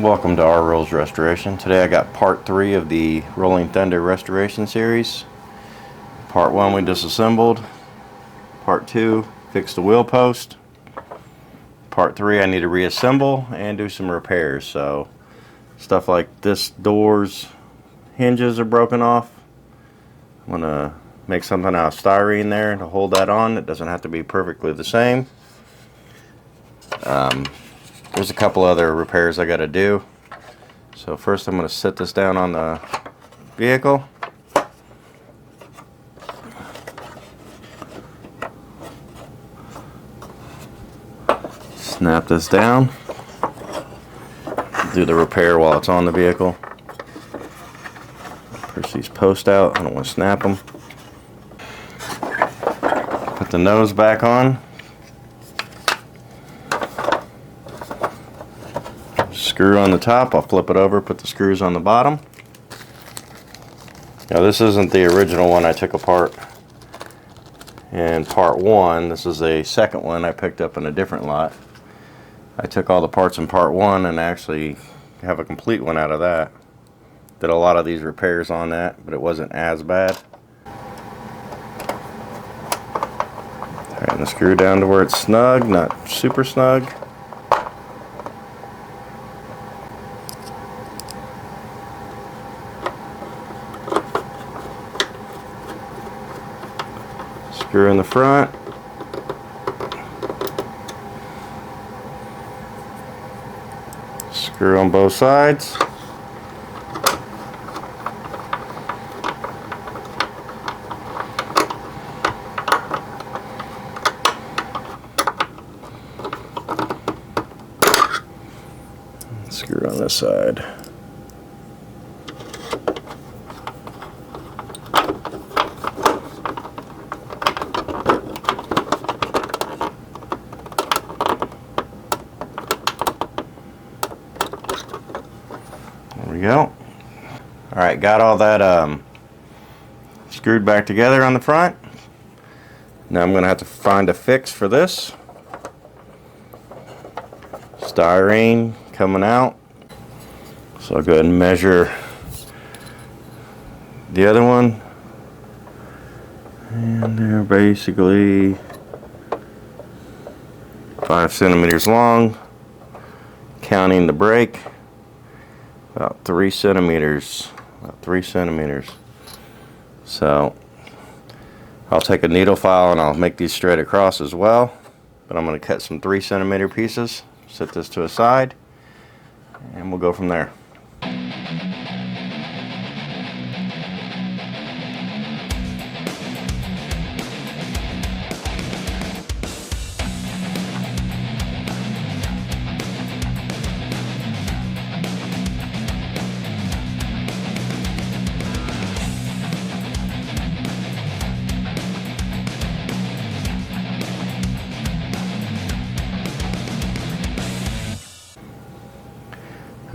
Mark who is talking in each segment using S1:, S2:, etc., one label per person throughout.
S1: Welcome to our Rolls Restoration. Today I got part 3 of the Rolling Thunder restoration series. Part 1 we disassembled. Part 2 fixed the wheel post. Part 3 I need to reassemble and do some repairs. So stuff like this door's hinges are broken off. I'm gonna make something out of styrene there to hold that on. It doesn't have to be perfectly the same. There's a couple other repairs I gotta do. So first I'm gonna set this down on the vehicle. Snap this down. Do the repair while it's on the vehicle. Push these posts out. I don't want to snap them. Put the nose back on. Screw on the top. I'll flip it over, put the screws on the bottom. Now this isn't the original one I took apart in part 1. This is a second one I picked up in a different lot. I took all the parts in part 1 and actually have a complete one out of that. Did a lot of these repairs on that, but it wasn't as bad. Tighten the screw down to where it's snug, not super snug. Screw in the front. Screw on both sides. Screw on this side. There we go. Alright, got all that screwed back together on the front. Now I'm going to have to find a fix for this. Styrene coming out. So I'll go ahead and measure the other one. And they're basically 5 centimeters long. Counting the brake. About 3 centimeters. About 3 centimeters. So I'll take a needle file and I'll make these straight across as well. But I'm going to cut some 3 centimeter pieces. Set this to a side. And we'll go from there.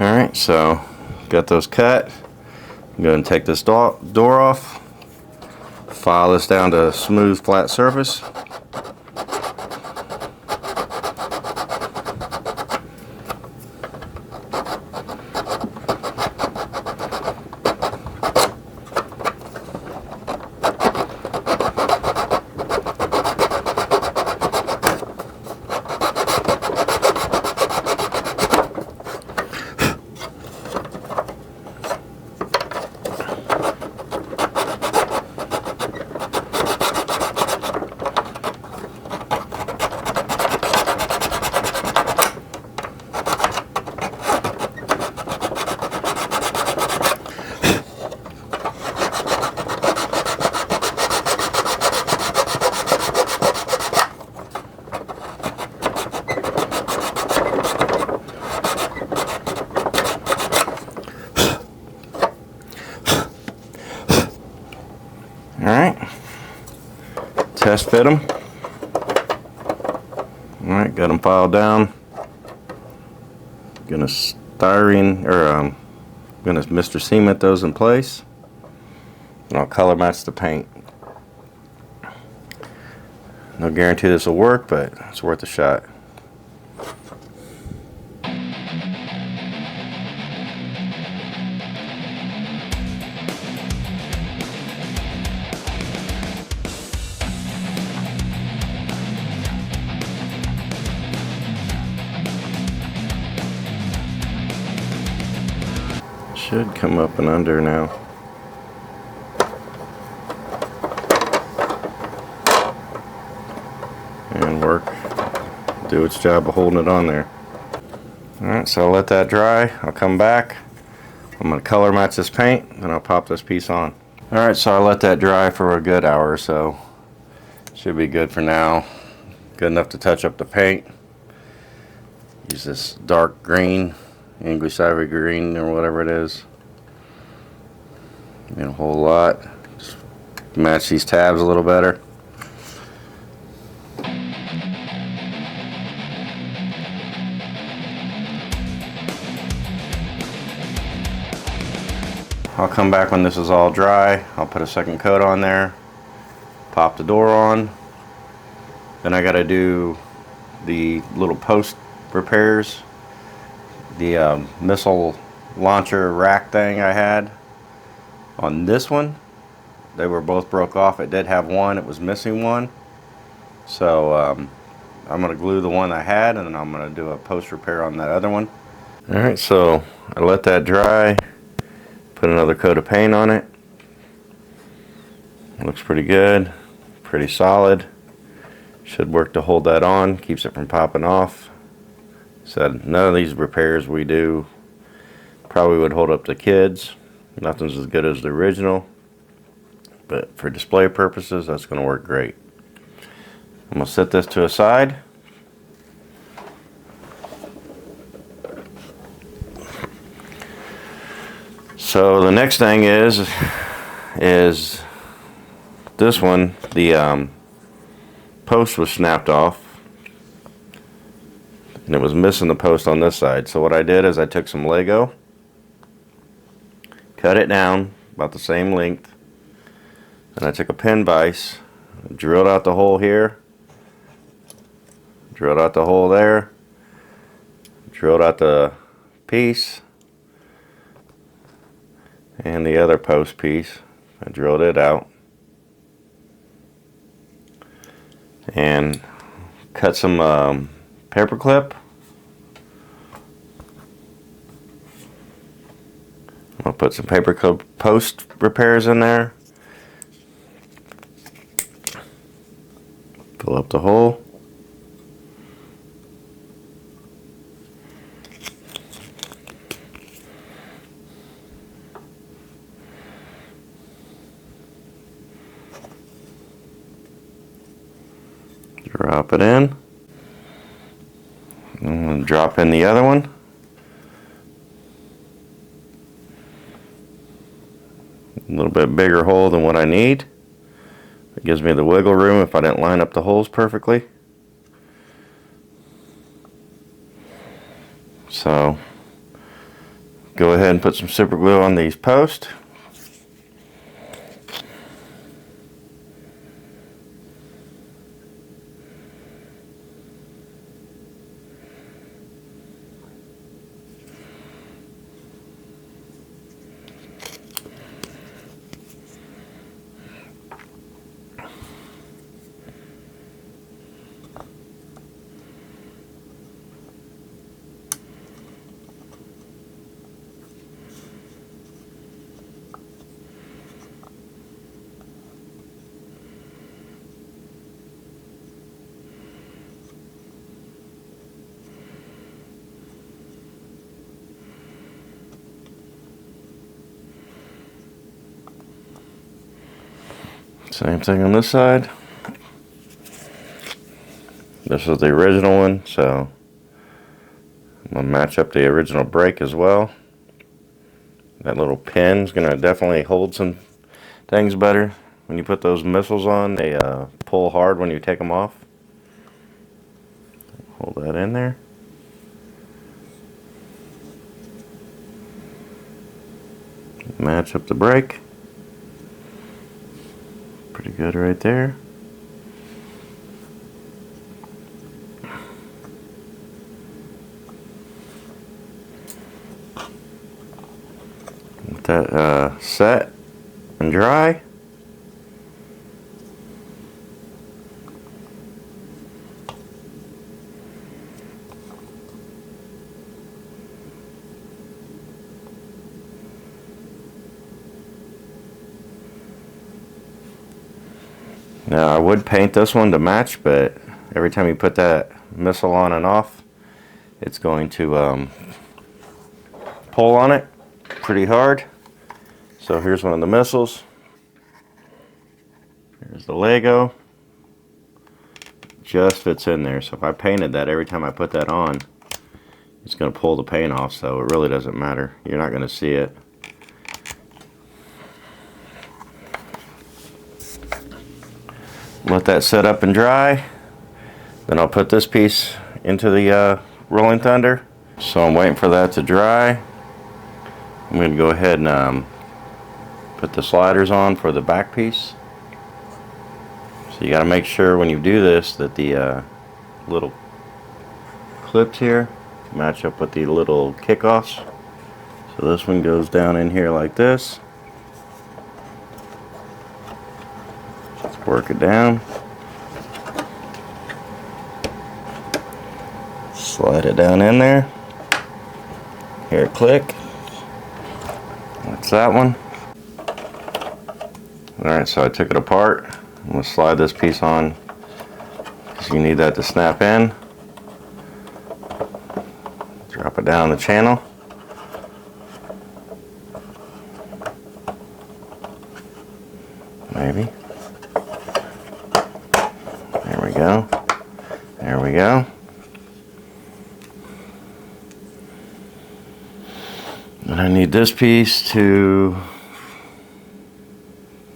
S1: Alright, so got those cut. I'm going to take this door off, file this down to a smooth flat surface. Alright, test fit them. Alright, got them filed down. Gonna styrene, or gonna Mr. Cement those in place. And I'll color match the paint. No guarantee this will work, but it's worth a shot. Should come up and under now. And work, do its job of holding it on there. Alright, so I'll let that dry. I'll come back. I'm going to color match this paint, and I'll pop this piece on. Alright, so I let that dry for a good hour or so. Should be good for now. Good enough to touch up the paint. Use this dark green, English ivory green or whatever it is. A whole lot. Just match these tabs a little better. I'll come back when this is all dry. I'll put a second coat on there, pop the door on. Then I gotta do the little post repairs. The missile launcher rack thing I had on this one, they were both broke off. It did have one, it was missing one. So I'm gonna glue the one I had, and then I'm gonna do a post repair on that other one. Alright, so I let that dry. Put another coat of paint on it. Looks pretty good, pretty solid. Should work to hold that on, keeps it from popping off. Said none of these repairs we do probably would hold up to kids. Nothing's as good as the original, but for display purposes, that's going to work great. I'm going to set this to a side. So the next thing is this one. The post was snapped off, and it was missing the post on this side. So what I did is I took some Lego, cut it down about the same length, and I took a pin vise, drilled out the hole here, drilled out the hole there, drilled out the piece, and the other post piece. I drilled it out and cut some paper clip. I'll put some paper clip post repairs in there. Fill up the hole. Drop it in. And drop in the other one. A little bit bigger hole than what I need. It gives me the wiggle room if I didn't line up the holes perfectly. So go ahead and put some super glue on these posts. Same thing on this side. This is the original one, so I'm going to match up the original brake as well. That little pin is going to definitely hold some things better. When you put those missiles on, they pull hard when you take them off. Hold that in there. Match up the brake. Pretty good right there. Let that set and dry. Now I would paint this one to match, but every time you put that missile on and off, it's going to pull on it pretty hard. So here's one of the missiles. Here's the Lego. Just fits in there. So if I painted that, every time I put that on, it's going to pull the paint off, so it really doesn't matter. You're not going to see it. Let that set up and dry. Then I'll put this piece into the Rolling Thunder. So I'm waiting for that to dry. I'm going to go ahead and put the sliders on for the back piece. So you got to make sure when you do this that the little clips here match up with the little kickoffs. So this one goes down in here like this. Let's work it down. Slide it down in there. Here, click. That's that one. Alright, so I took it apart. I'm going to slide this piece on because you need that to snap in. Drop it down the channel. Maybe. There we go. There we go. And I need this piece to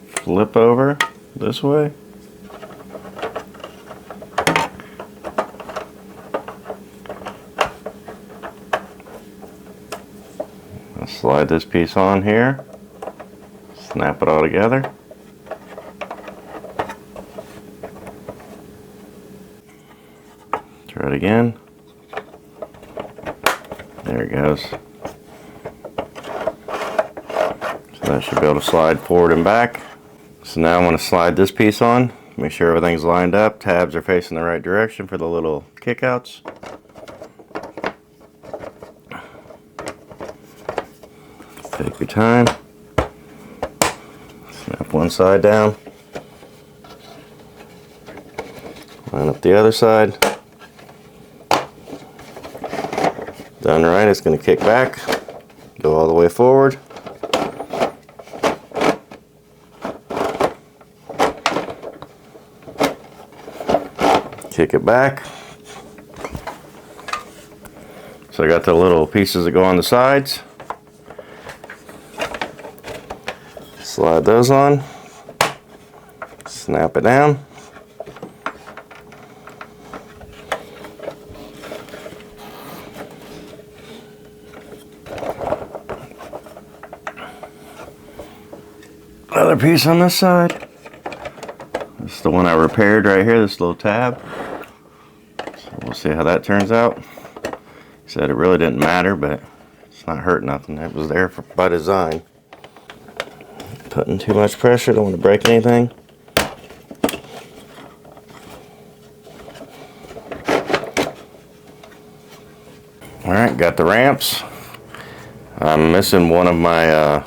S1: flip over this way. I'll slide this piece on here, snap it all together. Try it again. There it goes. So that should be able to slide forward and back. So now I want to slide this piece on, make sure everything's lined up, tabs are facing the right direction for the little kickouts. Take your time. Snap one side down. Line up the other side. Done right, it's going to kick back, go all the way forward. Kick it back. So I got the little pieces that go on the sides. Slide those on. Snap it down. Another piece on this side. This is the one I repaired right here, this little tab. So we'll see how that turns out. He said it really didn't matter, but it's not hurt nothing. It was there by design. Putting too much pressure, don't want to break anything. Alright, got the ramps. I'm missing one of my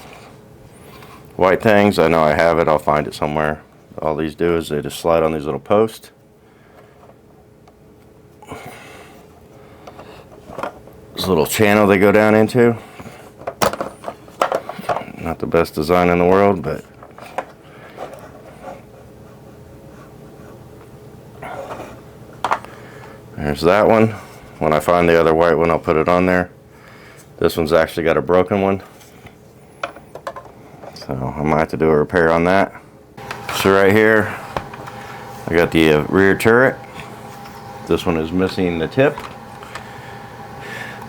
S1: white things. I know I have it, I'll find it somewhere. All these do is they just slide on these little posts. This little channel they go down into. Not the best design in the world, but there's that one. When I find the other white one, I'll put it on there. This one's actually got a broken one, so I might have to do a repair on that. So right here, I got the rear turret. This one is missing the tip.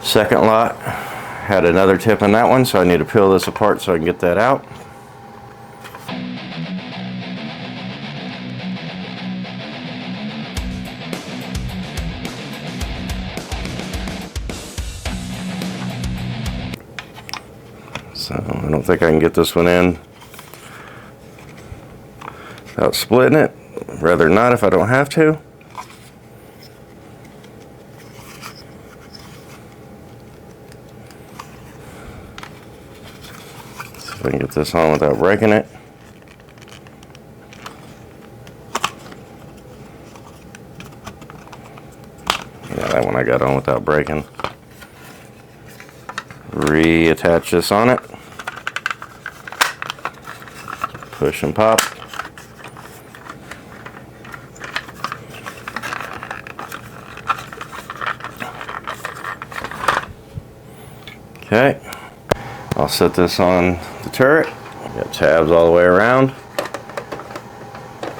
S1: Second lot had another tip on that one, so I need to peel this apart so I can get that out. So I don't think I can get this one in without splitting it. Rather not if I don't have to. See if I can get this on without breaking it. Yeah, that one I got on without breaking. Reattach this on it. Push and pop. Okay, I'll set this on the turret. Got tabs all the way around.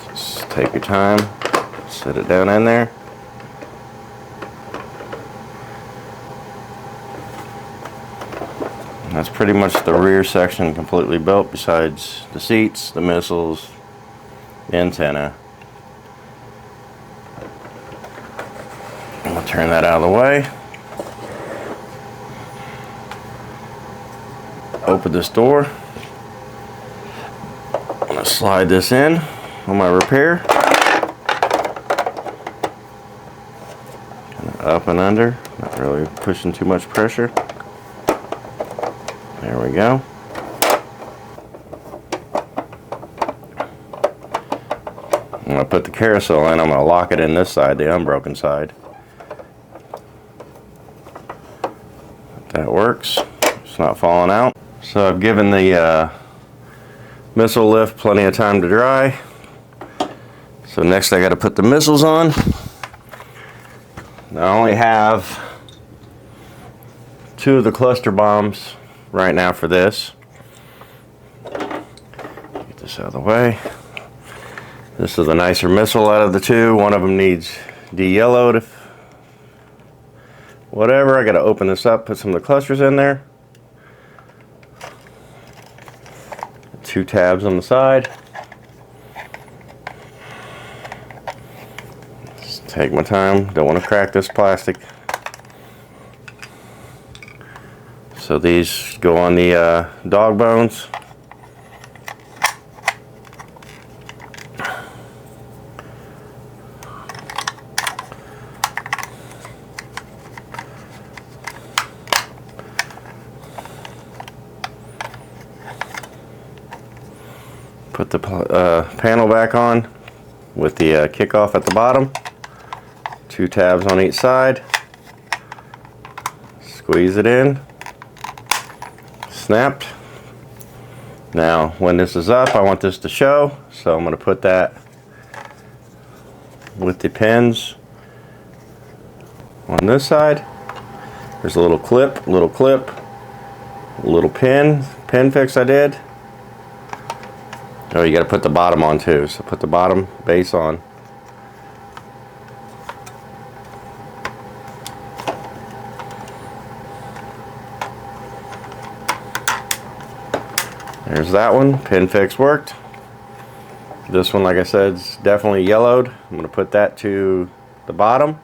S1: Just take your time, set it down in there. And that's pretty much the rear section completely built, besides the seats, the missiles, the antenna. I'm gonna turn that out of the way. Open this door. I'm gonna slide this in on my repair. Up and under, not really pushing too much pressure. There we go. I'm gonna put the carousel in. I'm gonna lock it in this side, the unbroken side. That works. It's not falling out. So I've given the missile lift plenty of time to dry. So next I got to put the missiles on. Now I only have 2 of the cluster bombs right now for this. Get this out of the way. This is the nicer missile out of the 2. One of them needs de-yellowed. Whatever, I got to open this up, put some of the clusters in there. 2 tabs on the side. Just take my time, don't want to crack this plastic. So these go on the dog bones. Put the panel back on with the kickoff at the bottom. 2 tabs on each side. Squeeze it in. Snapped. Now when this is up, I want this to show, so I'm going to put that with the pins on this side. There's a little clip, a little pin fix I did. Oh, you got to put the bottom on too, so put the bottom base on. There's that one, pin fix worked. This one, like I said, is definitely yellowed. I'm going to put that to the bottom.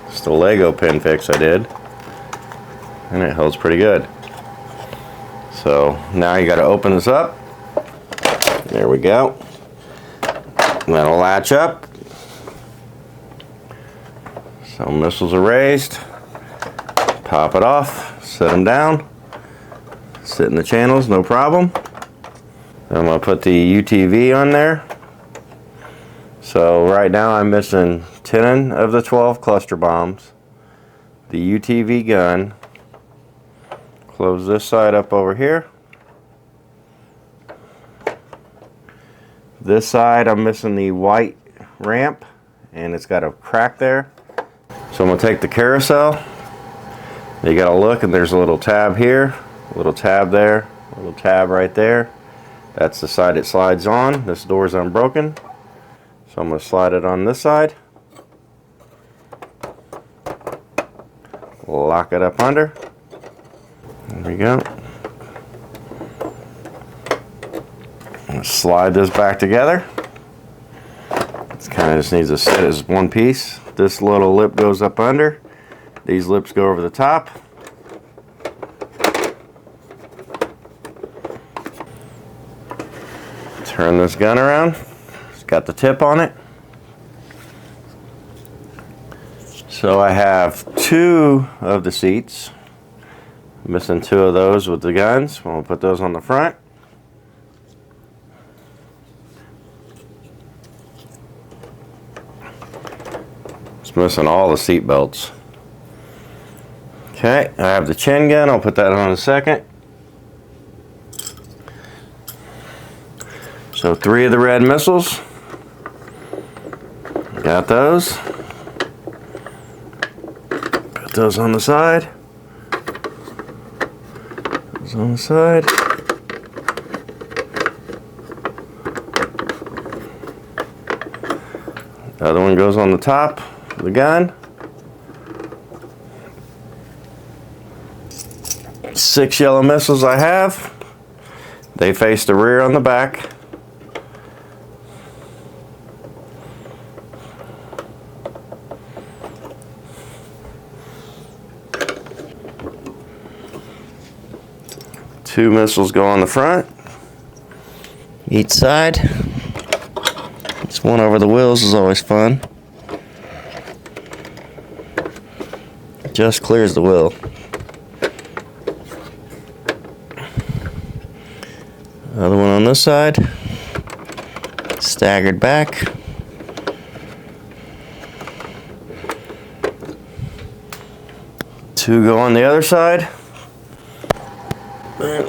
S1: Just a Lego pin fix I did. And it holds pretty good. So now you got to open this up. There we go. That'll latch up. So missiles are raised. Pop it off. Set them down. Sit in the channels, no problem. I'm going to put the UTV on there. So right now I'm missing 10 of the 12 cluster bombs. The UTV gun. Close this side up over here. This side I'm missing the white ramp and it's got a crack there. So I'm going to take the carousel. You got to look and there's a little tab here, a little tab there, a little tab right there. That's the side it slides on. This door is unbroken. So I'm going to slide it on this side. Lock it up under. There we go. Slide this back together. It kind of just needs to sit as one piece. This little lip goes up under. These lips go over the top. Turn this gun around. It's got the tip on it. So I have 2 of the seats. Missing 2 of those with the guns. We'll put those on the front. It's missing all the seat belts. Okay, I have the chin gun. I'll put that on in a second. So 3 of the red missiles. Got those. Put those on the side. Those on the side. The other one goes on the top of the gun. 6 yellow missiles I have. They face the rear on the back. Two missiles go on the front, each side. This one over the wheels is always fun. Just clears the wheel. Another one on this side, staggered back. Two go on the other side.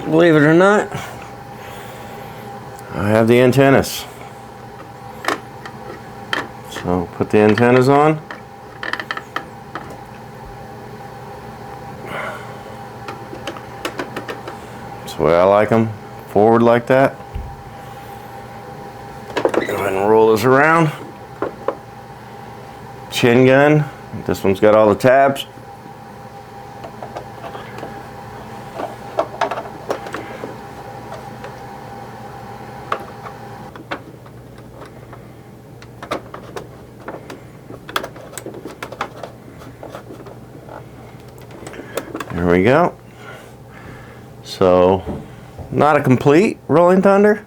S1: Believe it or not, I have the antennas. So put the antennas on. That's the way I like them, forward like that. Go ahead and roll this around. Chin gun. This one's got all the tabs. There we go. So, not a complete Rolling Thunder,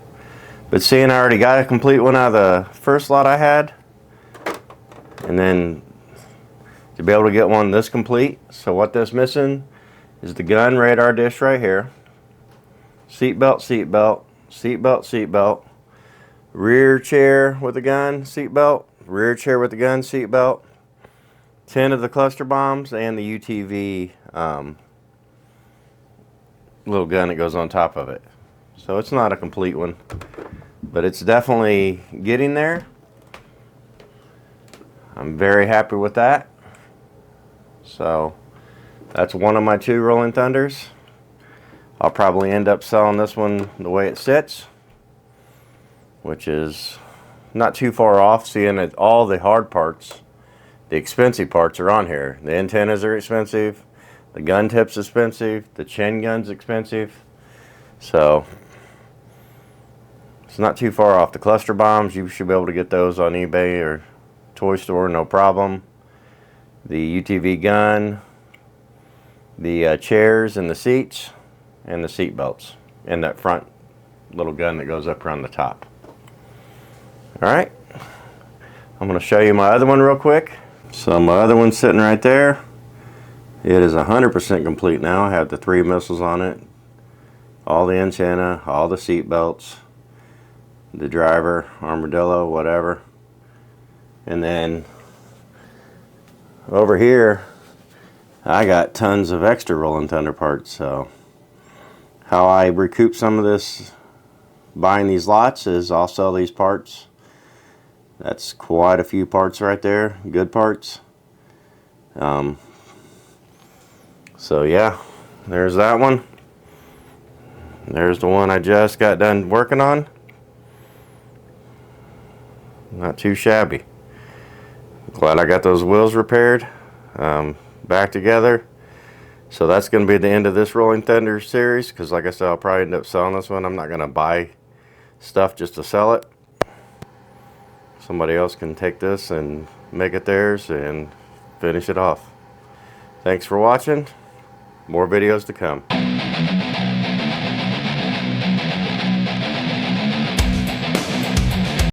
S1: but seeing I already got a complete one out of the first lot I had, and then to be able to get one this complete. So what that's missing is the gun radar dish right here, seat belt, seat belt, seat belt, seat belt, rear chair with the gun, seat belt, rear chair with the gun, seat belt, 10 of the cluster bombs, and the UTV little gun that goes on top of it. So it's not a complete one, but it's definitely getting there. I'm very happy with that. So that's one of my 2 Rolling Thunders. I'll probably end up selling this one the way it sits, which is not too far off, seeing that all the hard parts, the expensive parts, are on here. The antennas are expensive, the gun tip's expensive, the chin gun's expensive. So it's not too far off. The cluster bombs, you should be able to get those on eBay or toy store, no problem. The UTV gun, the chairs and the seats, and the seat belts, and that front little gun that goes up around the top. Alright, I'm going to show you my other one real quick. So my other one's sitting right there. It is 100% complete now. I have the 3 missiles on it, all the antenna, all the seat belts, the driver, armadillo, whatever. And then over here I got tons of extra Rolling Thunder parts. So how I recoup some of this buying these lots is I'll sell these parts. That's quite a few parts right there, good parts. So yeah, there's that one. There's the one I just got done working on. Not too shabby. Glad I got those wheels repaired, back together. So that's going to be the end of this Rolling Thunder series, because like I said, I'll probably end up selling this one. I'm not going to buy stuff just to sell it. Somebody else can take this and make it theirs and finish it off. Thanks for watching. More videos to come.